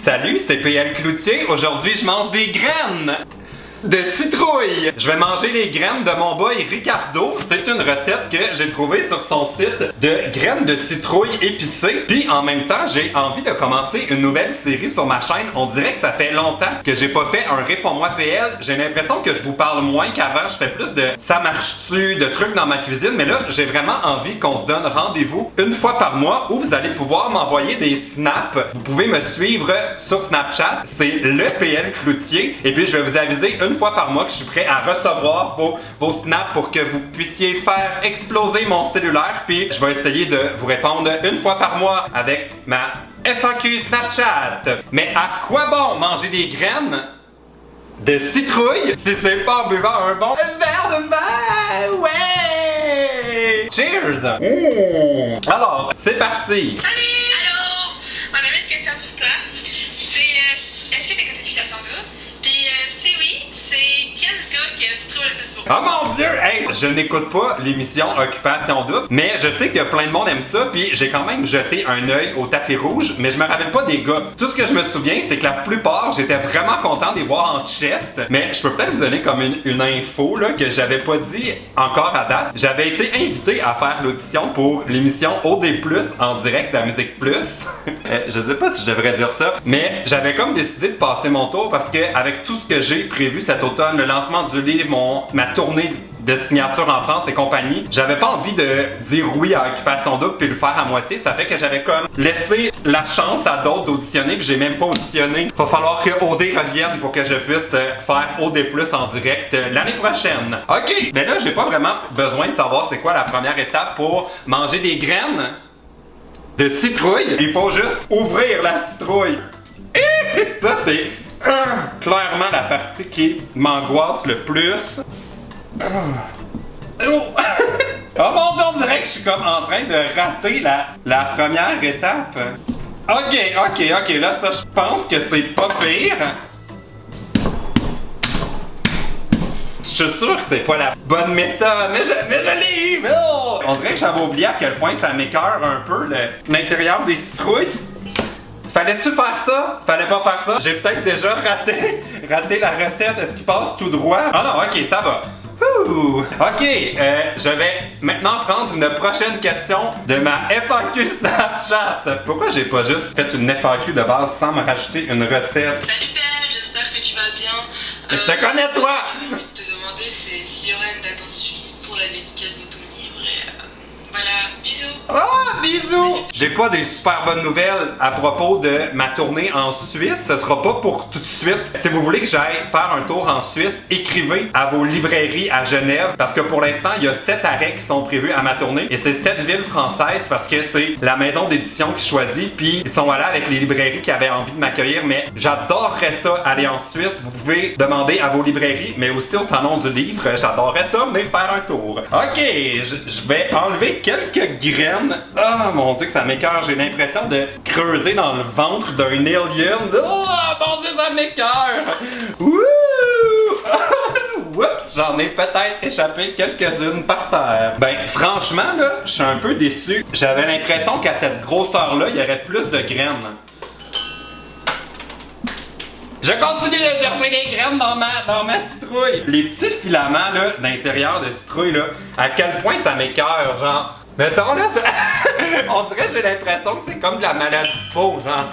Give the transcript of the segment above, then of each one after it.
Salut, c'est PL Cloutier. Aujourd'hui, je mange des graines de citrouille. Je vais manger les graines de mon boy Ricardo. C'est une recette que j'ai trouvée sur son site de graines de citrouille épicées. Puis en même temps, j'ai envie de commencer une nouvelle série sur ma chaîne. On dirait que ça fait longtemps que j'ai pas fait un Réponds-moi PL. J'ai l'impression que je vous parle moins qu'avant. Je fais plus de ça marche-tu, de trucs dans ma cuisine. Mais là, j'ai vraiment envie qu'on se donne rendez-vous une fois par mois où vous allez pouvoir m'envoyer des snaps. Vous pouvez me suivre sur Snapchat. C'est le PL Cloutier. Et puis je vais vous aviser une fois par mois que je suis prêt à recevoir vos snaps pour que vous puissiez faire exploser mon cellulaire. Puis je vais essayer de vous répondre une fois par mois avec ma FAQ Snapchat. Mais à quoi bon manger des graines de citrouille si c'est pas en buvant un bon verre de vin? Ouais! Cheers! Alors, c'est parti! Allô! On avait une question pour toi. C'est est-ce que t'écoutes l'émission double? Puis si oui, c'est quel gars que tu trouves le plus beau? Oh mon Dieu! Hey, je n'écoute pas l'émission Occupation Double, mais je sais que plein de monde aime ça, puis j'ai quand même jeté un œil au tapis rouge, mais je me rappelle pas des gars. Tout ce que je me souviens, c'est que la plupart, j'étais vraiment content de les voir en chest, mais je peux peut-être vous donner comme une info là, que j'avais pas dit encore à date. J'avais été invité à faire l'audition pour l'émission OD+, en direct à Musique Plus. Je sais pas si je devrais dire ça, mais j'avais comme décidé de passer mon tour parce que avec tout ce que j'ai prévu cet automne, le lancement du livre, ma tournée de signature en France et compagnie, j'avais pas envie de dire oui à Occupation Double puis le faire à moitié. Ça fait que j'avais comme laissé la chance à d'autres d'auditionner puis j'ai même pas auditionné. Va falloir que OD revienne pour que je puisse faire OD+ en direct l'année prochaine. Ok, mais là j'ai pas vraiment besoin de savoir c'est quoi la première étape pour manger des graines de citrouille. Il faut juste ouvrir la citrouille. Et ça c'est clairement la partie qui m'angoisse le plus. Oh. Oh mon Dieu, on dirait que je suis comme en train de rater la première étape. Ok, là ça je pense que c'est pas pire. Je suis sûr que c'est pas la bonne méthode, mais je l'ai eu! Oh! On dirait que j'avais oublié à quel point ça m'écœure un peu l'intérieur des citrouilles. Fallait-tu faire ça? Fallait pas faire ça? J'ai peut-être déjà raté la recette. Est-ce qu'il passe tout droit? Ah non, ok, ça va. Ok, je vais maintenant prendre une prochaine question de ma FAQ Snapchat. Pourquoi j'ai pas juste fait une FAQ de base sans me rajouter une recette? Salut PL, j'espère que tu vas bien. Je te connais toi! J'ai envie de te demander s'il y aurait une date en Suisse pour la dédicace de ton livre et voilà, bisous! Oh, bisous! J'ai pas des super bonnes nouvelles à propos de ma tournée en Suisse. Ce sera pas pour tout de suite. Si vous voulez que j'aille faire un tour en Suisse, écrivez à vos librairies à Genève. Parce que pour l'instant, il y a 7 arrêts qui sont prévus à ma tournée. Et c'est 7 villes françaises parce que c'est la maison d'édition qui choisit. Puis ils sont allés avec les librairies qui avaient envie de m'accueillir. Mais j'adorerais ça, aller en Suisse. Vous pouvez demander à vos librairies, mais aussi au salon du livre. J'adorerais ça, venir faire un tour. Ok, je vais enlever quelques graines. Oh mon Dieu que ça m'écoeure, j'ai l'impression de creuser dans le ventre d'un alien. Oh mon Dieu, ça m'écoeure. Wouh! Oups, j'en ai peut-être échappé quelques-unes par terre. Ben franchement là, je suis un peu déçu. J'avais l'impression qu'à cette grosseur-là, il y aurait plus de graines. Je continue de chercher les graines dans ma citrouille. Les petits filaments là, d'intérieur de citrouille là, à quel point ça m'écoeure, genre. Mettons là, on dirait que j'ai l'impression que c'est comme de la maladie de peau, genre.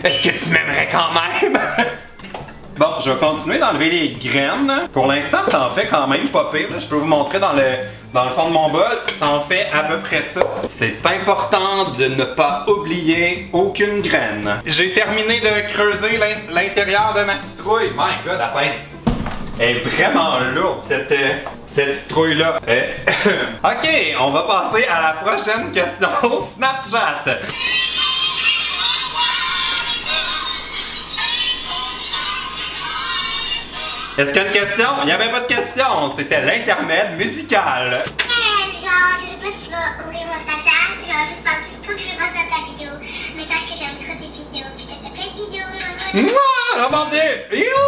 Est-ce que tu m'aimerais quand même? Bon, je vais continuer d'enlever les graines. Pour l'instant, ça en fait quand même pas pire. Là. Je peux vous montrer dans le fond de mon bol, ça en fait à peu près ça. C'est important de ne pas oublier aucune graine. J'ai terminé de creuser l'intérieur de ma citrouille. My God, la pince est vraiment lourde, cette citrouille-là. Ok, on va passer à la prochaine question Snapchat. Est-ce qu'il y a une question? Il n'y avait pas de question, c'était l'intermède musical. Genre, je sais pas si tu vas ouvrir mon Snapchat, genre, je te parle juste trop que je passe ta vidéo, mais sache que j'aime trop tes vidéos, puis je te fais plein de bisous. Oh mon Dieu!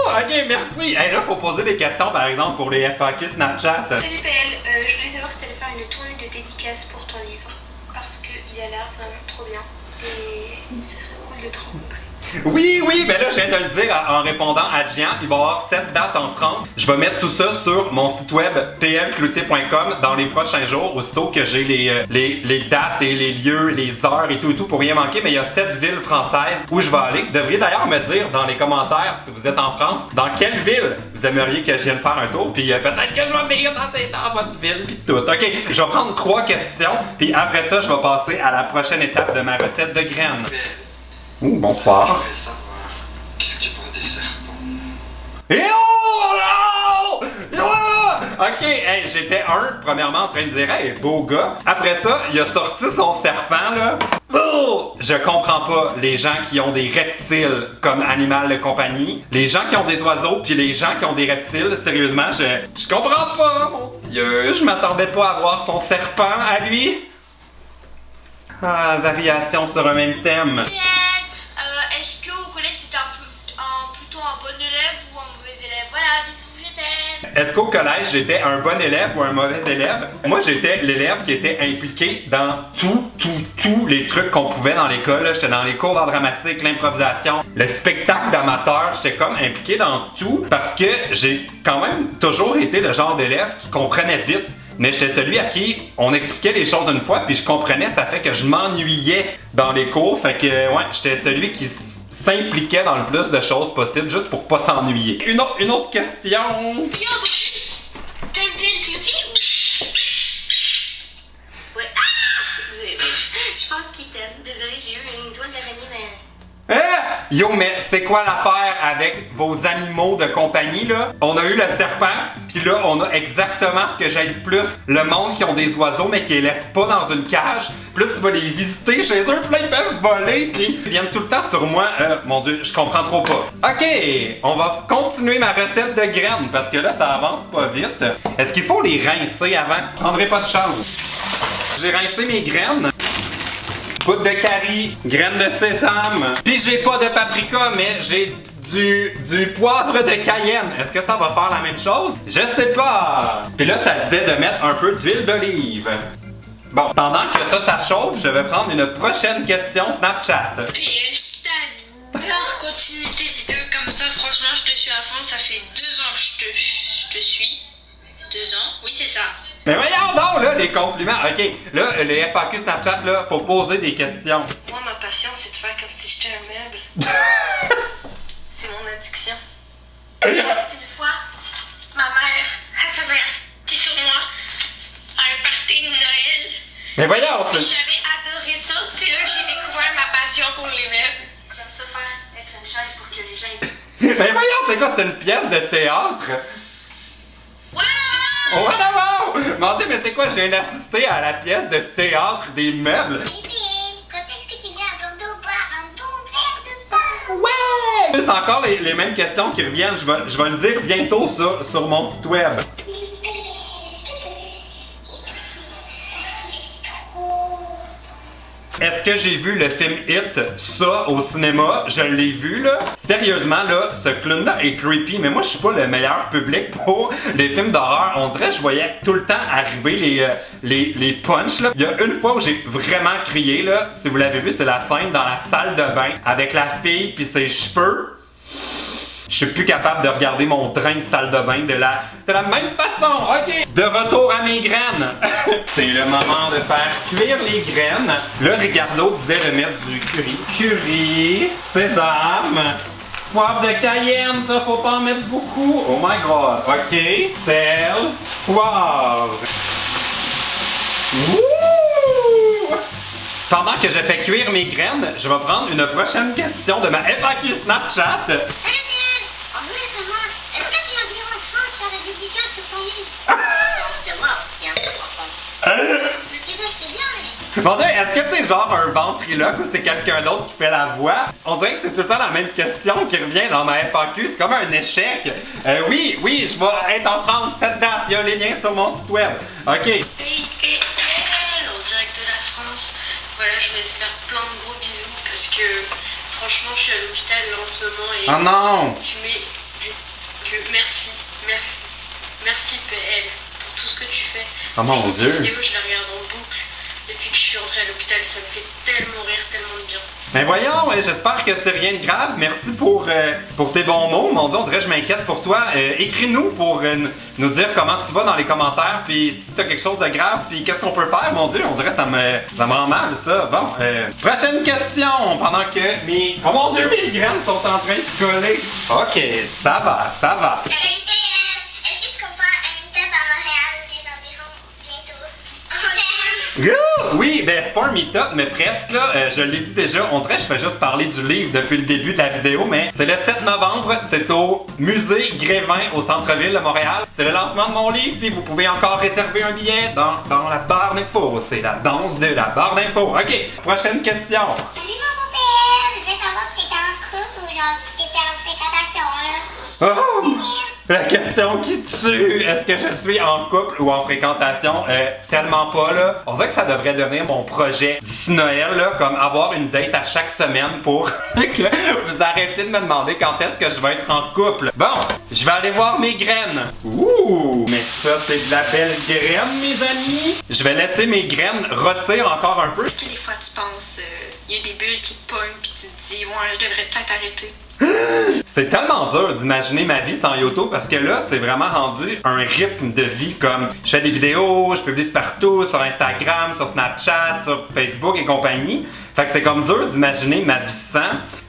Ok, merci! Hey, là, faut poser des questions, par exemple, pour les FAQ Snapchat. Salut PL, je voulais savoir si t'allais faire une tournée de dédicace pour ton livre, parce qu'il a l'air vraiment trop bien, et ce serait cool de te rencontrer. Oui, oui, ben là, je viens de le dire en répondant à Gian. Il va y avoir 7 dates en France. Je vais mettre tout ça sur mon site web plcloutier.com dans les prochains jours, aussitôt que j'ai les dates et les lieux, les heures et tout pour rien manquer. Mais il y a 7 villes françaises où je vais aller. Vous devriez d'ailleurs me dire dans les commentaires, si vous êtes en France, dans quelle ville vous aimeriez que je vienne faire un tour. Puis peut-être que je vais venir dans votre ville, puis tout. OK, je vais prendre 3 questions. Puis après ça, je vais passer à la prochaine étape de ma recette de graines. Ouh, bonsoir. Je voulais savoir, qu'est-ce que tu penses des serpents? Et oh non! Ok, hey, j'étais premièrement en train de dire, hey, beau gars. Après ça, il a sorti son serpent, là. Oh! Je comprends pas les gens qui ont des reptiles comme animal de compagnie, les gens qui ont des oiseaux, puis les gens qui ont des reptiles. Sérieusement, je comprends pas, mon Dieu. Je m'attendais pas à voir son serpent à lui. Ah, variation sur un même thème. Est-ce qu'au collège c'était plutôt un bon élève ou un mauvais élève? Voilà, bisous, je t'aime. Est-ce qu'au collège, j'étais un bon élève ou un mauvais élève? Moi, j'étais l'élève qui était impliqué dans tous les trucs qu'on pouvait dans l'école. J'étais dans les cours d'art dramatique, l'improvisation, le spectacle d'amateur. J'étais comme impliqué dans tout parce que j'ai quand même toujours été le genre d'élève qui comprenait vite. Mais j'étais celui à qui on expliquait les choses une fois, puis je comprenais, ça fait que je m'ennuyais dans les cours. Fait que, ouais, j'étais celui qui s'impliquait dans le plus de choses possible, juste pour pas s'ennuyer. Une autre question. Yo, t'aimes bien le cloutier? Ouais. Je pense qu'il t'aime. Désolée, j'ai eu une toile d'araignée, mais... Yo, mais c'est quoi l'affaire avec vos animaux de compagnie, là? On a eu le serpent, puis là, on a exactement ce que j'aime le plus. Le monde qui ont des oiseaux, mais qui les laissent pas dans une cage. Puis là, tu vas les visiter chez eux, puis là, ils peuvent voler, puis ils viennent tout le temps sur moi. Mon Dieu, je comprends trop pas. OK, on va continuer ma recette de graines, parce que là, ça avance pas vite. Est-ce qu'il faut les rincer avant? Je prendrai pas de chance. J'ai rincé mes graines. Poudre de curry, graines de sésame. Puis j'ai pas de paprika, mais j'ai du poivre de Cayenne. Est-ce que ça va faire la même chose? Je sais pas. Puis là, ça disait de mettre un peu d'huile d'olive. Bon, pendant que ça chauffe, je vais prendre une prochaine question Snapchat. PL, je t'adore continuer tes vidéos comme ça. Franchement, je te suis à fond. Ça fait 2 ans que je te suis. 2 ans? Oui, c'est ça. Mais voyons donc, là, les compliments. OK, là, les FAQ Snapchat, là, faut poser des questions. Moi, ma passion, c'est de faire comme si j'étais un meuble. C'est mon addiction. Une fois, ma mère, elle s'avait assise sur moi à un party de Noël. Mais voyons, Puis c'est... j'avais adoré ça. C'est là que j'ai découvert ma passion pour les meubles. J'aime ça faire être une chaise pour que les gens... Mais voyons, c'est quoi? C'est une pièce de théâtre? Ouais! Oh, d'abord! Mon Dieu, mais c'est quoi? Je viens d'assister à la pièce de théâtre des meubles. Quand est-ce que tu viens à Bordeaux boire un bon verre de pain? Ouais! C'est encore les mêmes questions qui reviennent. Je vais le dire bientôt sur mon site web. Est-ce que j'ai vu le film It, ça, au cinéma? Je l'ai vu, là. Sérieusement, là, ce clown-là est creepy, mais moi, je suis pas le meilleur public pour les films d'horreur. On dirait que je voyais tout le temps arriver les punchs, là. Il y a une fois où j'ai vraiment crié, là. Si vous l'avez vu, c'est la scène dans la salle de bain avec la fille puis ses cheveux. Je suis plus capable de regarder mon train de salle de bain de la même façon. OK. De retour à mes graines. C'est le moment de faire cuire les graines. Là, Ricardo disait de mettre du curry, sésame, poivre de Cayenne. Ça, faut pas en mettre beaucoup. Oh my God. OK. Sel, poivre. Wouh! Pendant que je fais cuire mes graines, je vais prendre une prochaine question de ma FAQ Snapchat. On voulait savoir, est-ce que tu vas venir en France faire la dédicace pour ton livre? C'est moi aussi, hein, enfant. C'est bien, mais... Mon Dieu, est-ce que t'es genre un ventriloque ou c'est quelqu'un d'autre qui fait la voix? On dirait que c'est tout le temps la même question qui revient dans ma FAQ, c'est comme un échec. Oui, je vais être en France cette date, il y a les liens sur mon site web. OK. PL, en direct de la France. Voilà, je voulais te faire plein de gros bisous parce que franchement, je suis à l'hôpital là, en ce moment et Oh non! Merci PL pour tout ce que tu fais. Oh mon Tes Dieu! vidéos, je les regarde en boucle. depuis que je suis rentrée à l'hôpital. Ça me fait tellement rire, tellement de bien. Ben voyons, j'espère que c'est rien de grave. Merci pour tes bons mots. Mon Dieu, on dirait que je m'inquiète pour toi. Écris-nous pour nous dire comment tu vas dans les commentaires. Puis si t'as quelque chose de grave, puis qu'est-ce qu'on peut faire. Mon Dieu, on dirait que ça me rend mal, ça. Bon, prochaine question. Pendant que mes... Oh mon Dieu, mes graines sont en train de coller. Ok, ça va, ça va. Est-ce que tu comprends un meet-up à Montréal des environs bientôt? Oui, ben c'est pas un meet-up, mais presque là, je l'ai dit déjà, on dirait que je fais juste parler du livre depuis le début de la vidéo, mais c'est le 7 novembre, c'est au musée Grévin au centre-ville de Montréal. C'est le lancement de mon livre, puis vous pouvez encore réserver un billet dans la barre d'infos. C'est la danse de la barre d'infos. Ok, prochaine question. Salut mon beau-père, je voulais savoir si t'étais en couple ou genre si t'étais en fréquentation là. Oh! La question qui tue! Est-ce que je suis en couple ou en fréquentation? Tellement pas, là. On dirait que ça devrait devenir mon projet d'ici Noël, là, comme avoir une date à chaque semaine pour que vous arrêtiez de me demander quand est-ce que je vais être en couple. Bon, je vais aller voir mes graines. Ouh! Mais ça, c'est de la belle graine, mes amis! Je vais laisser mes graines rôtir encore un peu. Est-ce que des fois tu penses, il y a des bulles qui te pognent puis tu te dis, ouais, je devrais peut-être arrêter? C'est tellement dur d'imaginer ma vie sans YouTube parce que là, c'est vraiment rendu un rythme de vie comme je fais des vidéos, je publie partout, sur Instagram, sur Snapchat, sur Facebook et compagnie. Fait que c'est comme dur d'imaginer ma vie sans.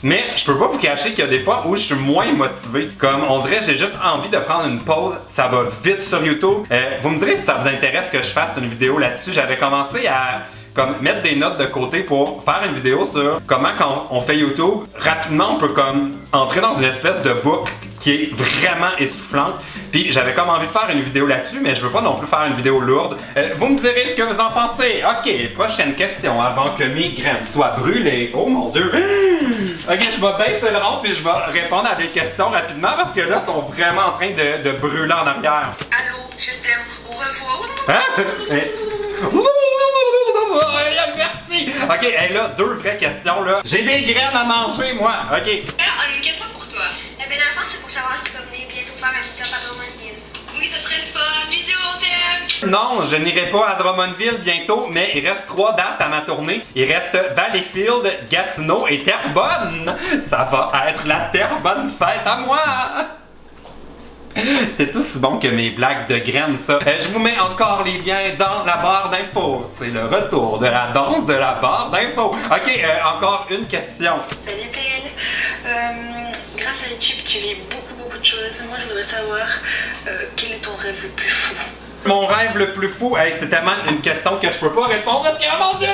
Mais je peux pas vous cacher qu'il y a des fois où je suis moins motivé. Comme on dirait j'ai juste envie de prendre une pause, ça va vite sur YouTube. Vous me direz si ça vous intéresse que je fasse une vidéo là-dessus. J'avais commencé à comme mettre des notes de côté pour faire une vidéo sur comment quand on fait YouTube, rapidement on peut comme entrer dans une espèce de boucle qui est vraiment essoufflante. Puis j'avais comme envie de faire une vidéo là-dessus, mais je veux pas non plus faire une vidéo lourde. Vous me direz ce que vous en pensez. Ok, prochaine question avant que mes graines soient brûlées. Oh mon Dieu! Ok, je vais baisser le rond puis je vais répondre à des questions rapidement parce que là, ils sont vraiment en train de brûler en arrière. Allô, je t'aime, au revoir. Hein? Merci! Ok, hey, là, deux vraies questions, là. J'ai des graines à manger, moi. Ok. Alors, on a une question pour toi. La belle enfance, c'est pour savoir si tu vas venir bientôt faire un meet-up à Drummondville. Oui, ce serait le fun. Bisous, on t'aime. Non, je n'irai pas à Drummondville bientôt, mais il reste 3 dates à ma tournée. Il reste Valleyfield, Gatineau et Terrebonne. Ça va être la Terrebonne fête à moi. C'est aussi bon que mes blagues de graines, ça. Je vous mets encore les liens dans la barre d'infos. C'est le retour de la danse de la barre d'infos. Ok, encore une question. Salut PL. Grâce à YouTube, tu vis beaucoup de choses. Moi, je voudrais savoir quel est ton rêve le plus fou. Mon rêve le plus fou, hey, c'est tellement une question que je peux pas répondre parce que, oh mon Dieu,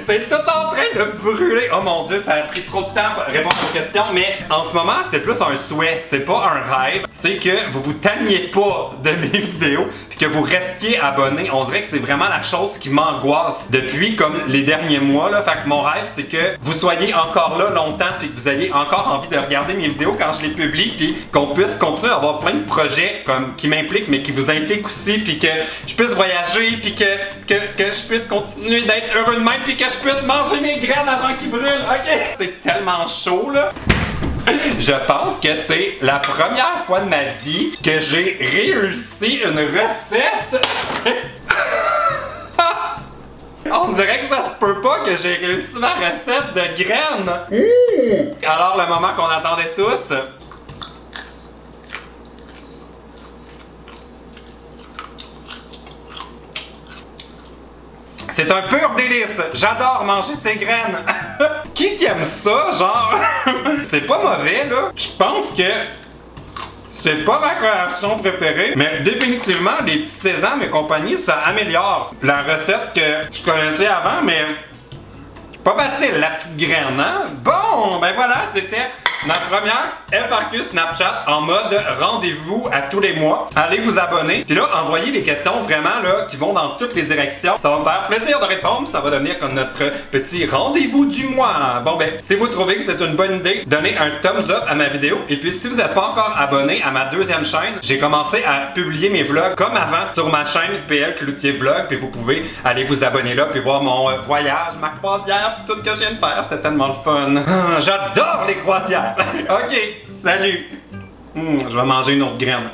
c'est tout en train de brûler. Oh mon Dieu, ça a pris trop de temps pour répondre aux questions, mais en ce moment, c'est plus un souhait, c'est pas un rêve. C'est que vous vous tanniez pas de mes vidéos puis que vous restiez abonnés. On dirait que c'est vraiment la chose qui m'angoisse depuis comme les derniers mois, là. Fait que mon rêve, c'est que vous soyez encore là longtemps puis que vous ayez encore envie de regarder mes vidéos quand je les publie puis qu'on puisse continuer à avoir plein de projets comme qui m'impliquent mais qui vous impliquent aussi puis que je puisse voyager, puis que je puisse continuer d'être heureux de même, puis que je puisse manger mes graines avant qu'ils brûlent. Ok? C'est tellement chaud, là. Je pense que c'est la première fois de ma vie que j'ai réussi une recette. On dirait que ça se peut pas que j'ai réussi ma recette de graines. Alors, le moment qu'on attendait tous. C'est un pur délice. J'adore manger ces graines. Qui aime ça, genre? C'est pas mauvais, là. Je pense que c'est pas ma création préférée, mais définitivement, les petits sésames et compagnie, ça améliore la recette que je connaissais avant, mais pas facile, la petite graine, hein? Bon, ben voilà, c'était ma première FAQ Snapchat en mode rendez-vous à tous les mois. Allez vous abonner. Puis là, envoyez des questions vraiment là qui vont dans toutes les directions. Ça va me faire plaisir de répondre. Ça va devenir comme notre petit rendez-vous du mois. Bon ben, si vous trouvez que c'est une bonne idée, donnez un thumbs up à ma vidéo. Et puis si vous n'êtes pas encore abonné à ma deuxième chaîne, j'ai commencé à publier mes vlogs comme avant sur ma chaîne PL Cloutier Vlog. Puis vous pouvez aller vous abonner là puis voir mon voyage, ma croisière, puis tout ce que je viens de faire. C'était tellement le fun. J'adore les croisières. Ok, salut. Je vais manger une autre graine.